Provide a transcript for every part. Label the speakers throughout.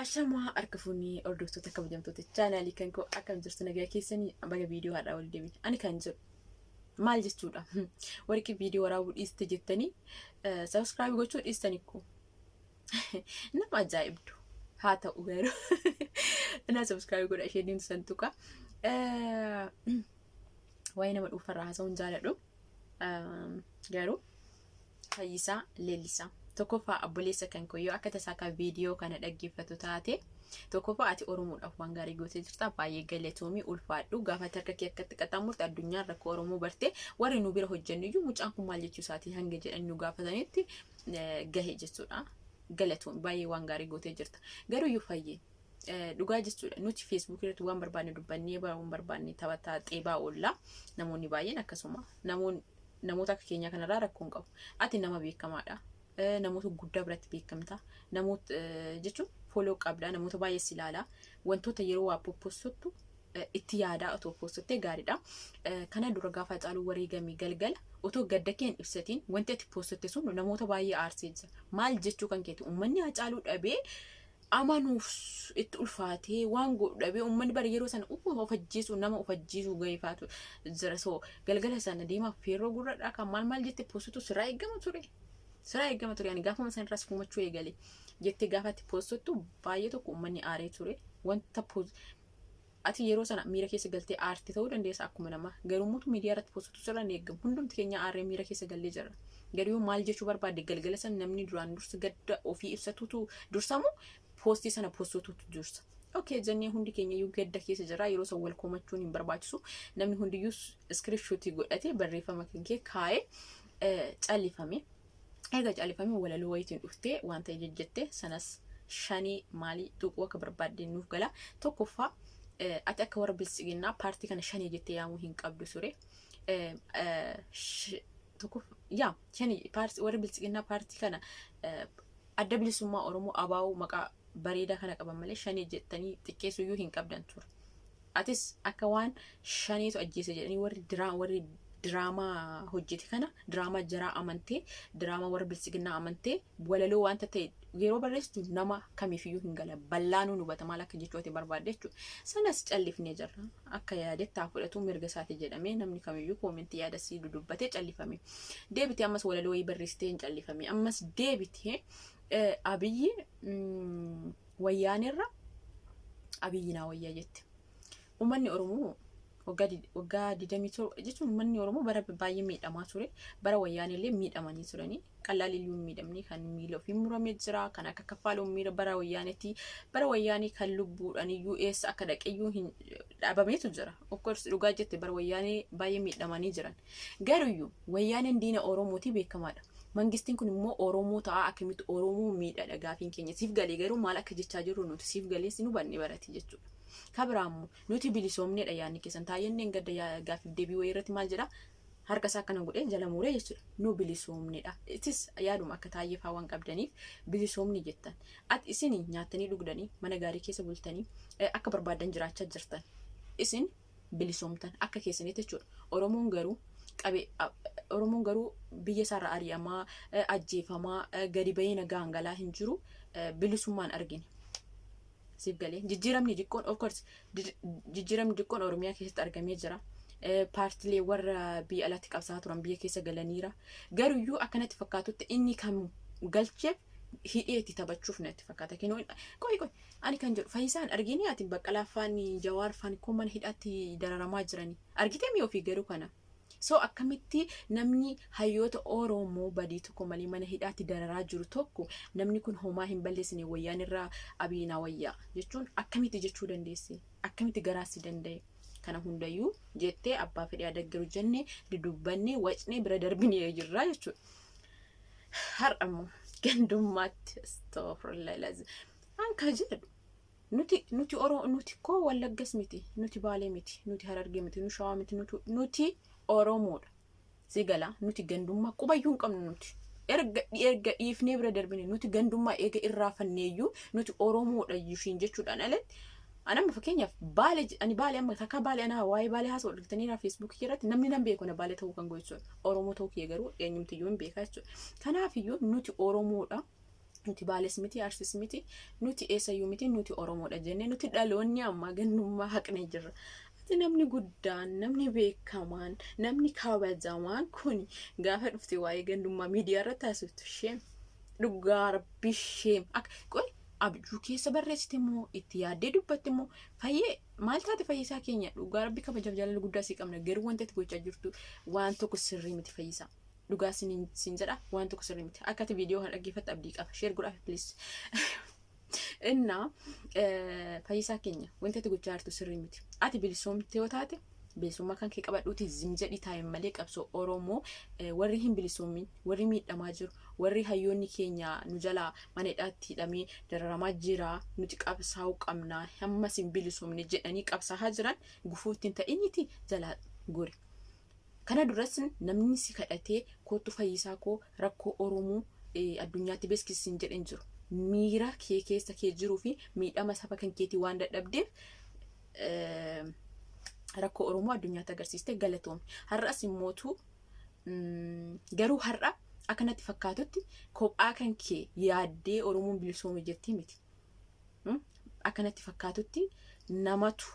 Speaker 1: Ashamaa harka fuunii hordoftoota kabajamtoota chaanaalii kan koo akkam jirtu nagaa keessanii baga viidiyoo haadhaa wal deebiin ani kan jedhu maal jechuudha warqii viidiyoo waraabuu dhiiste jettanii subscribe gochuu dhiistanii ko nama ajaa'ibdu haa ta'u garuu na subscribe godha ishee diimtu santuqa waa'ee nama dhuunfarraa haasa'uun jaaladhu garuu Fayyisaa Leellisaa tokkoffaa abboleessa kan koo yoo akka tasaa ka viidiyoo kana dhaggeeffatu taate tokkoffaa ati Oromoodhaaf waan gaarii gootee jirta baay'ee galatoomii ulfaadhu gaafa harka kee akkatti qaxxaamurte addunyaan rakkoo Oromoo bartee warri nu bira hojjennu iyyuu mucaan kun maal jechuu isaatii hanga jedhan nu gaafatanitti gahe jechuudha galatoomii baay'ee waan gaarii gootee jirta garuu iyyuu fayyee dhugaa jechuudha nuti Facebook irratti waan barbaanne dubbannee waan barbaanne taphataa xeebaa oolla namoonni baay'een akkasuma namoota akka keenyaa kanarraa rakkoon qabu ati nama beekamaadha namoota guddaa biratti beekamta namoota jechuun follow qabda namoota baay'ee si ilaala wantoota yeroo waa poostottu itti yaadaa otoo poostottee gaariidha kana dura gaafa Hacaaluu wareegamee galgala otoo gadda keen ibsatiin wanti ati poostotte sun namoota baay'ee aarsee jira maal jechuu kan keeti uummanni Hacaaluu dhabee amanuuf itti ulfaatee waan godhu dhabee uummanni bara yeroo sana of ajjeesuu nama of ajjeesuu gahifaatu jira soo galgala sana deemaa feerroo gurradhaa kan maal jettee poostotu sirraa eegama ture ani gaafuma san irraas fumachuu eegale jettee gaafatti poostottu baay'ee tokko uummanni aaree ture wanta ati yeroo sana miira keessa galtee aarti ta'uu dandeessa akkuma namaa garuu mutu miidiyaa irratti poostottu sirraa hin eegamu hundumti keenya aaree miira keessa gallee jira garuu maal jechuu barbaade galgala sana namni duraan dursa gadda ofii ibsatutu dursamu poostii sana poostotutu dursa okay jennee hundi keenya iyyuu gadda keessa jira yeroo san wal komachuun hin barbaachisu namni hundiyyuu screenshot godhatee barreeffama kee kaa'ee callifame eega callifame walaloo wayitiin dhuftee waan ta'e jejjettee sanas shanii maalii tuquu akka barbaadde nuuf gala tokkoffaa ati akka warra bilisiginnaa paartii kana shanii jettee yaamuu hin qabdu ture tokkoffaa yaa shanii warra bilisiginnaa paartii kana adda bilisummaa Oromoo abaa'uu maqaa bareedaa kana qaban malee shanii jettanii xiqqeessuyyuu hin qabdan ture atis akka waan shaniitu ajjeese jedhanii warri diraamaa hojjete kana diraamaa jaraa amantee diraamaa warra bilisiginnaa amantee walaloo wanta ta'e yeroo barreessitu nama kamiifiyyuu hin gala ballaanuu hubata maal akka jechuuti barbaadde jechuudha sanas callifnee jirra akka yaadettaa fudhatu mirga isaati jedhamee namni kamiiyyuu koomentii yaada sii dudubbatee callifame deebitee ammas walaloo wayii barreessitee hin callifame ammas deebitee Abiyyi wayyaanirra Abiyyi naa wayyaa jette uummanni Oromoo waggaa 27 jechuun uummanni Oromoo bara baay'ee miidhamaa ture bara wayyaanillee miidhamanii turanii qallaalillee miidhamni kan miila ofii muramee jira kan akka kaffaaluu miira bara wayyaanetti bara wayyaanii kan lubbuudhaan iyyuu eessa akka dhaqeyyuu hin dhaabameetu jira of course dhugaa jette bara wayyaanii baay'ee miidhamanii jiran garuyyuu wayyaaniin diina Oromooti beekamaadha mangistiin kun immoo Oromoo ta'a akkamitti Oromoo miidha gaafiin keenya siif galee garuu maal akka jechaa jirru nuti siif galee si nu banne barati jechuudha kabiraamu nuti bilisoomneedha yaanni keessan taayenneen gadda gaafiif deebii wayii irratti maal jedha harka isaa kana godhee jala muuree jechuudha nu bilisoomneedha itis yaaduma akka taayyeefaa waan qabdaniif bilisoomni jettan ati isin nyaatanii dhugdanii mana gaarii keessa bultanii akka barbaadan jiraachaa jirtan isin bilisoomtan akka keessanitti jechuudha Oromoon garuu biyya isaarraa ari'amaa ajjeefamaa gadi bahee nagaa hangalaa hin jiru bilisummaan argine siif galee jijjiiramni xiqqoon of course jijjiiramni xiqqoon Oromiyaa keessatti argamee jira paartilee warra biyya alaatti qabsaa turan biyya keessa galaniira garuyyuu akkanatti fakkaatutti inni kam galcheef hidheetti taphachuuf natti fakkaata kennu qoy ani kan jedhu Fayyisaan argine ati Baqqalaa faani Jawaar faani ko mana hidhaatti dararamaa jiranii argitee mi ofii garuu kana so akkamitti namni hayyoota Oromoo badii tokko malee mana hidhaatti dararaa jiru tokko namni kun homaa hin balleessine wayyaanirraa Abiyyi naa wayyaa jechuun akkamitti jechuu dandeesse akkamitti garaasi danda'e kana hundayyuu jettee abbaa fedhee adaggaru jennee dudubbanne wacnee bira darbinee jirra jechuudha har'ammoo gandummaatti astaghfirullah lazim anka jedhu nuti koo Wallaggas miti nuti Baalee miti nuti Harargee miti nuti Shawaa miti nuti Oromoodha sigala nuti gandummaa qubayyuu hin qabnu nuti erga dhiifnee bira darbine nuti gandummaa eega irraafanneeyyuu nuti Oromoodha yushiin jechuudhaan alatti anama fakkeenyaaf Baalee amma takka Baalee ana waa'ee Baalee haasa'u argitanii Facebook irratti namni nan beeku na Baalee ta'uu kan gochuudha Oromoo ta'uu kee garuu eenyumti iyyuu hin beekaa jechuudha kanaaf iyyuu nuti Oromoodha nuti Baales miti, Arsis miti, nuti eessayyuu miti, nuti Oromoodha jennee nuti dhaloonni amma gannummaa haqnee jirra. Ati namni guddaan, namni beekamaan, namni kabajamaan kun gaafa dhufte waa'ee gandummaa miidiyaa irratti taasiftu sheem dhugaa rabbi sheem qoy abjuu keessa barreessite immoo itti yaaddee dubbatti immoo fayyee maal taate Fayyisaa keenya dhugaa rabbi kabajaaf jaalala guddaa sii qabna garuu wanta itti gochaa jirtu waan tokko sirrii miti Fayyisaa. Dhugaa sin jedha waan tokko sirrii miti. Akkati viidiyoo kana dhaggeeffatte abdii qaba. Share godhaa please. Inna Fayyisaa keenya wanta itti gochaa jirtu sirrii miti. Ati bilisoomtee yoo taate bilisummaa kan kee qabadhuuti zim jedhi taa'e malee qabsoo Oromoo warri hin bilisoomin warri miidhamaa jiru warri hayyoonni keenya nu jalaa mana hidhaatti hidhamee dararamaa jira nuti qabsaa'uu qabna hammas hin bilisoomne jedhanii qabsaa'aa jiran gufuutti hin ta'initi jalaa gori. Kana duras namni si kadhatee kootu Fayyisaa koo rakkoo Oromoo addunyaatti beeksisin jedhan jiru. Miira kee keessa kee jiruu fi miidhama saba kan keetii waan dadhabdeef rakkoo Oromoo addunyaatti agarsiiste galatoomne. Har'as immootu garuu har'a akkanatti fakkaatutti kophaa kan kee yaaddee Oromoon bilisoome jettii miti. Akkanatti fakkaatutti namatu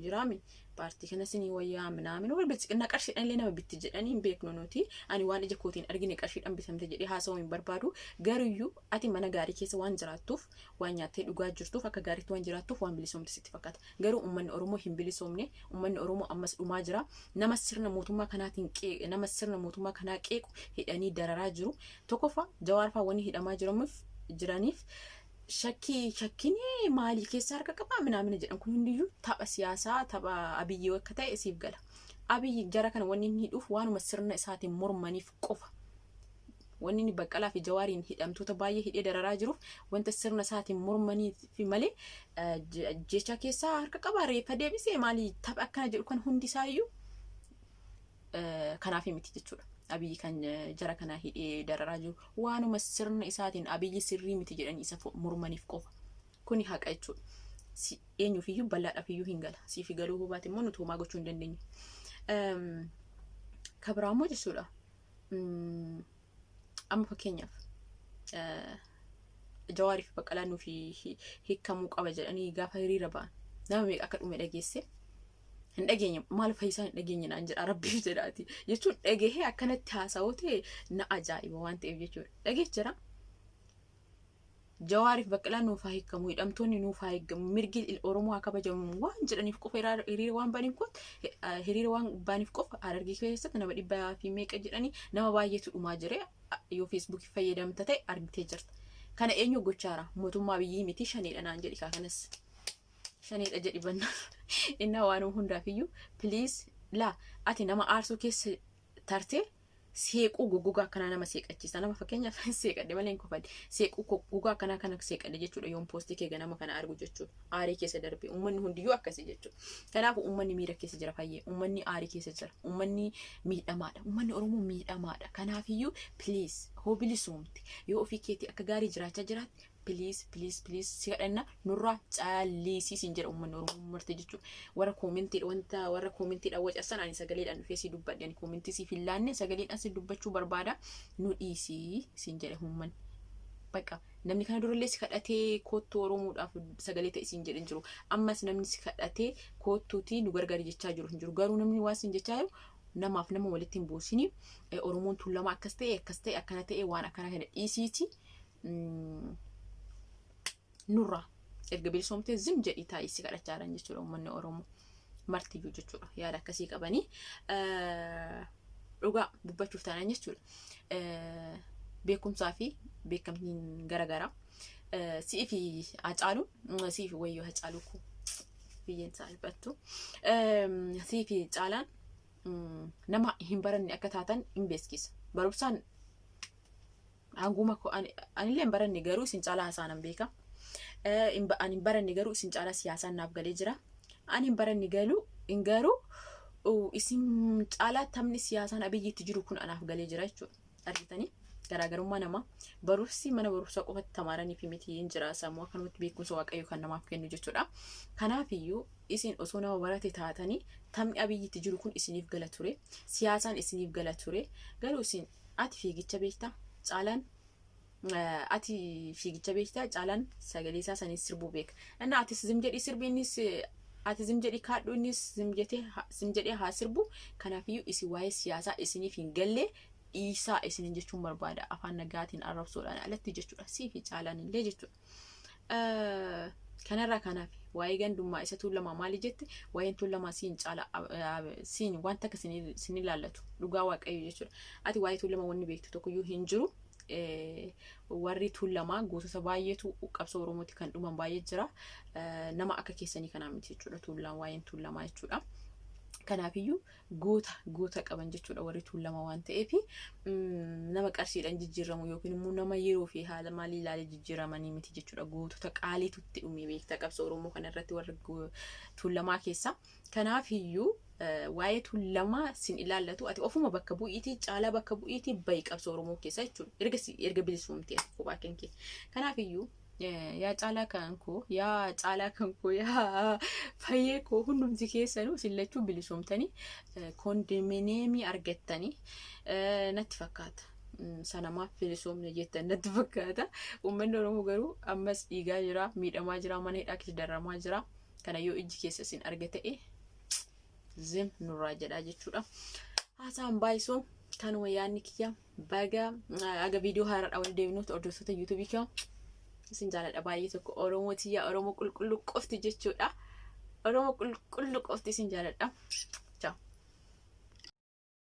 Speaker 1: jiraami. Paartii kana sinii wayyaa minaamin wal bilchiqinaa qarshiidhaan illee nama bitti jedhanii hin beeknu nuti. Ani waan ija kootiin argine qarshiidhaan bitamte jedhee haasa'uu hin barbaadu. Garuyyuu ati mana gaarii keessa waan jiraattuuf waan nyaattee dhugaa jirtuuf akka gaariitti waan jiraattuuf waan bilisoomte sitti fakkaata. Garuu uummanni Oromoo hin bilisoomne uummanni Oromoo ammas dhumaa jira. Nama sirna mootummaa kanaatiin nama sirna mootummaa kanaa qeequ hidhanii dararaa jiru. Tokkoffaa Jawaar fa'aa wanni hidhamaa jiraniif shakkini maalii keessa harka qabaa minamina jedhan kun hundiyyuu tapha siyaasaa tapha Abiyyi akka ta'e siif gala. Abiyyi jara kana wanni inni hidhuuf waanuma sirna isaatiin mormaniif qofa. Wanni inni Baqqalaa fi Jawaariin hidhamtoota baay'ee hidhee dararaa jiruuf wanta sirna isaatiin mormaniif malee jecha keessaa harka qabaa reeffa deebisee maalii tapha akkana jedhu kan hundi isaayyuu kanaaf miti jechuudha. Abiyyi kan jara kana hidhee dararaa jiru waanuma sirna isaatiin Abiyyi sirrii miti jedhanii isa mormaniif qofa. Kuni haqa jechuudha. Eenyuufiyyuu bal'aadhaafiyyuu hin gala. Siifi galuu hubaate immoo nuti homaa gochuu hin dandeenye. Kabiraammoo jechuudha. Amma fakkeenyaaf Jawaarii fi Baqqalaa nuufi hiikamuu qaba jedhanii gaafa hiriira ba'an nama meeqa akka dhume dhageesse. Hin dhageenye maal Fayyisaa hin dhageenye naan jedha rabbiif jedhaati jechuun dhagahee akkanatti haasa'uu ta'e na ajaa'iba waan ta'eef jechuudha. Dhageechira Jawaarii fi Baqqalaa nuuf haa hiikamu hidhamtoonni nuuf haa hiikamu mirgi Oromoo haa kabajamu waan jedhaniif qofa hiriira waan baniif qofa Harargee keessatti nama 100 fi meeqa jedhanii nama baay'eetu dhumaa jire yoo Facebook fayyadamta ta'e argitee jirta. Kana eenyu gochaara mootummaa Abiyyi miti shaneedha naan jedhi kanas. Shaneedha jedhi bannaan inna waan hundaafiyyuu please la ati nama aarsuu keessa tartee seequu goggogaa akkanaa nama seeqachiisa. Nama fakkeenyaaf seeqadhe malee hin kofadhe seequu goggogaa akkanaa kana seeqadhe jechuudha yoon poostii kee ganama kana argu jechuudha. Aarii keessa darbe uummanni hundiyyuu akkasii jechuudha. Kanaafuu uummanni miira keessa jira fayyee uummanni aarii keessa jira uummanni miidhamaadha uummanni Oromoo miidhamaadha. Kanaafiyyuu please hoo bilisoomte yoo ofii keetii akka gaarii jiraachaa jiraatte please si kadhanna nurraa caalliisiisin jedha uummanni Oromoo marte jechuudha. Warra koomentii wanta warra koomentii dhawwacasan ani sagaleedhaan dhufee si dubbadhe ani koomentii si fillaanne sagaleedhaan si dubbachuu barbaada nu dhiisii sin jedhe uummanni. Bakka namni kana durallee si kadhatee koottuu Oromoodhaaf sagalee ta'e sin jedhan jiru. Ammas namni si kadhatee koottuutii nu gargaari jechaa jiru hin jiru. Garuu namni waan sin jechaa jiru namaaf nama walitti hin buusini. Oromoon tuulama akkas ta'e akkana ta'e waan akkana kana dhiisiiti. Nurraa erga bilisoomtee zim jedhi taa'ii si kadhachaa jiran jechuudha uummanni Oromoo martiyyuu jechuudha yaada akkasii qabanii dhugaa dubbachuuf taanaan jechuudha. Beekumsaa fi beekamtiin garaagaraa si'ii fi Hacaaluun si'ii fi wayyoo Hacaaluu koo biyyeen isaa dhibbattu si'ii fi Caalaan nama hin baranne akka taatan hin beeksisa. Barumsaan hanguma anillee hin baranne garuu isin Caalaa haasaanan beeka. Ani hin baranne garuu isin Caalaa siyaasaan naaf galee jira. Ani hin baranne garuu isin Caalaa taphni siyaasaan Abiyyiitti jiru kun anaaf galee jira jechuudha. Argitanii garaagarummaa nama barumsi mana barumsaa qofatti tamaaraniif miti hin jira sammuu akkanumatti beekumsa Waaqayyoo kan namaaf kennu jechuudha. Kanaafiyyuu isin osoo nama barate taatanii taphni Abiyyiitti jiru kun isiniif gala ture. Siyaasaan isiniif gala ture. Garuu isin ati fiigicha beektaa Caalaan ati fiigicha beektaa Caalaan sagalee isaa sanis sirbuu beeka. Inni atis zim jedhi sirbiinis ati zim jedhi kaadhuunis zim jedhee haa sirbu. Kanaafiyyuu isin waa'ee siyaasaa isiniif hin galle dhiisaa isinin jechuun barbaada. Afaan nagaatiin arrabsuudhaan alatti jechuudha. Siifi Caalaan illee jechuudha. Kanarraa kanaaf waa'ee gandummaa isa Tuulamaa maali jette waa'een Tuulamaa siin Caalaa siin wanta akka sin ilaallatu dhugaa waaqayyo jechuudha. Ati waa'ee Tuulamaa wanni beektu tokkoyyuu hin jiru. Warri Tuulamaa gosoota baay'eetu qabsoo Oromooti kan dhuman baay'ee jira. Nama akka keessanii kanaa miti jechuudha Tuulamaa waa'een Tuulamaa jechuudha. Kanaafiyyuu goota qaban jechuudha warri Tuulamaa waan ta'eef nama qarshiidhaan jijjiiramu yookiin immoo nama yeroo fi haala maalii ilaalee jijjiiramanii miti jechuudha. Gootota qaaliitutti dhumee beektaa qabsoo Oromoo kana irratti warri Tuulamaa keessa. Kanaafiyyuu waa'ee Tuulamaa sin ilaallatu ati ofuma bakka bu'iitii Caalaa bakka bu'iitii bayi qabsoo Oromoo keessa jechuudha. Erga bilisumtee kophaa kee. Kanaafiyyuu yaa Caalaa kan koo yaa fayyee koo hundumti keessanuu sillachuu bilisumtanii kondominiyeemii argattanii natti fakkaata. Sanamaaf bilisumne jettan natti fakkaata. Uummanni Oromoo garuu ammas dhiigaa jira, miidhamaa jira, mana hidhaa keessa dararamaa jira. Kana yoo iji keessa sin argate zim nurraa jedhaa jechuudha. Haasaan baay'isuu kanuma yaadni kiyya baga aga viidiyoo haaraadha wal deebinuutti hordoftoota yuutuubii kiyya. Isin jaaladha baay'ee tokko Oromoo tiyya Oromoo qulqulluu qofti jechuudha. Oromoo qulqulluu qofti isin jaaladha.